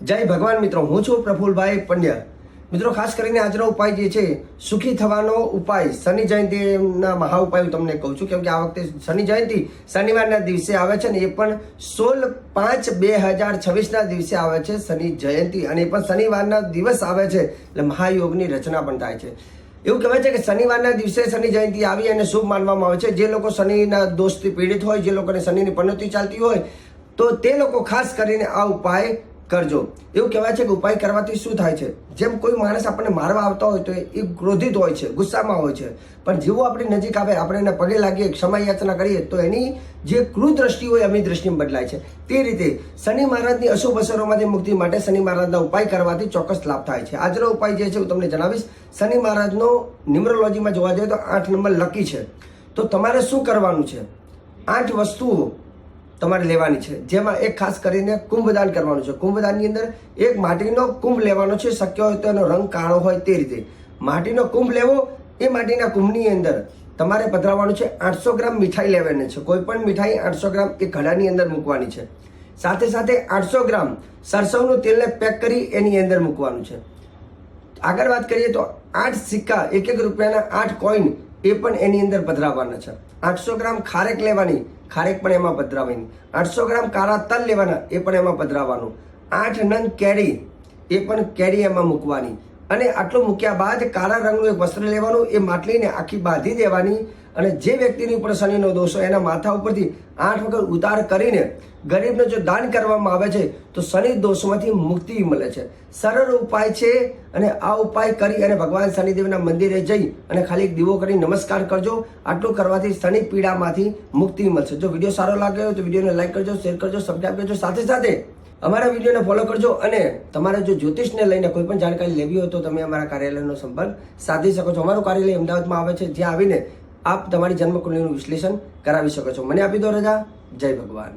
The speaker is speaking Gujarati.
જય ભગવાન મિત્રો, હું છું પ્રફુલભાઈ પંડ્યા. મિત્રો, ખાસ કરીને આજનો ઉપાય જે છે સુખી થવાનો ઉપાય, શનિ જયંતિના મહા ઉપાય હું તમને કહું છું. કેમ કે આ વખતે શનિ જયંતિ શનિવારના દિવસે આવે છે ને એ પણ 16/5/2026 દિવસે આવે છે શનિ જયંતિ, અને એ પણ શનિવારના દિવસ આવે છે એટલે મહાયોગની રચના પણ થાય છે. એવું કહેવાય છે કે શનિવારના દિવસે શનિ જયંતિ આવી અને શુભ માનવામાં આવે છે. જે લોકો શનિના દોષથી પીડિત હોય, જે લોકોને શનિની પનોતી ચાલતી હોય, તો તે લોકો ખાસ કરીને આ ઉપાય કરજો. એવું કહેવાય છે કે ઉપાય કરવાથી શું થાય છે, જેમ કોઈ માણસ આપણને મારવા આવતા હોય તો એ ક્રોધિત હોય છે, ગુસ્સામાં હોય છે, પણ જેવું આપણી નજીક આવે, આપણે એના પગે લાગીએ, ક્ષમા યાચના કરીએ તો એની જે ક્રૂર દ્રષ્ટિ હોય અમી દ્રષ્ટિમાં બદલાય છે. તે રીતે શનિ મહારાજની અશુભ અસરોમાંથી મુક્તિ માટે શનિ મહારાજના ઉપાય કરવાથી ચોક્કસ લાભ થાય છે. આજનો ઉપાય જે છે હું તમને જણાવીશ. શનિ મહારાજનો ન્યુમરોલોજીમાં જોવા જઈએ તો 8 નંબર લકી છે. તો તમારે શું કરવાનું છે? 8 વસ્તુઓ તમારે લેવાની છે, જેમાં એક ખાસ કરીને કુંભદાન કરવાનું છે. કુંભદાનની અંદર એક માટીનો કુંભ લેવાનો છે. શક્ય હોય તો એનો રંગ કાળો હોય તે રીતે માટીનો કુંભ લેવો. એ માટીના કુંભની અંદર તમારે પધરાવવાનું છે. 800 ગ્રામ મીઠાઈ લેવાની છે. કોઈ પણ મીઠાઈ 800 ગ્રામ એ ઘડાની અંદર મૂકવાની છે. સાથે સાથે 800 ગ્રામ સરસવનું તેલને પેક કરી એની અંદર મૂકવાનું છે. આગળ વાત કરીએ તો 8 સિક્કા, 1 રૂપિયાના 8 કોઈન એ પણ એની અંદર પધરાવવાના છે. 800 ગ્રામ ખારેક લેવાની, ખારેક પણ એમાં પધરાવવાની. 800 ગ્રામ કાળા તલ લેવાના, એ પણ એમાં પધરાવવાનું. 8 નંગ કેરી, એ પણ કેરી એમાં મૂકવાની. અને આટલું મૂક્યા બાદ કાળા રંગનું એક વસ્ત્ર લેવાનું, એ માટલીને આખી બાંધી દેવાની. અને જે વ્યક્તિની ઉપર શનિનો દોષ હોય એના માથા ઉપરથી 8 વખત ઉતાર કરીને ગરીબને જો દાન કરવામાં આવે છે તો શનિ દોષમાંથી મુક્તિ મળે છે. સરળ ઉપાય છે, અને આ ઉપાય કરી અને ભગવાન શનિદેવના મંદિરે જઈ અને ખાલી એક દીવો કરી નમસ્કાર કરજો. આટલું કરવાથી શનિ પીડામાંથી મુક્તિ મળશે. જો વિડીયો સારો લાગ્યો તો વિડીયોને લાઈક કરજો, શેર કરજો, સબસ્ક્રાઈબ કરજો. સાથે સાથે અમારા વિડીયોને ફોલો કરજો. અને તમારે જો જ્યોતિષને લઈને કોઈ પણ જાણકારી લેવી હોય તો તમે અમારા કાર્યાલયનો સંપર્ક સાધી શકો છો. અમારું કાર્યાલય અમદાવાદમાં આવે છે, જ્યાં આવીને આપ તમારી જન્મકુંડલીનું વિશ્લેષણ કરાવી શકો છો. મને આપી દો રજા. જય ભગવાન.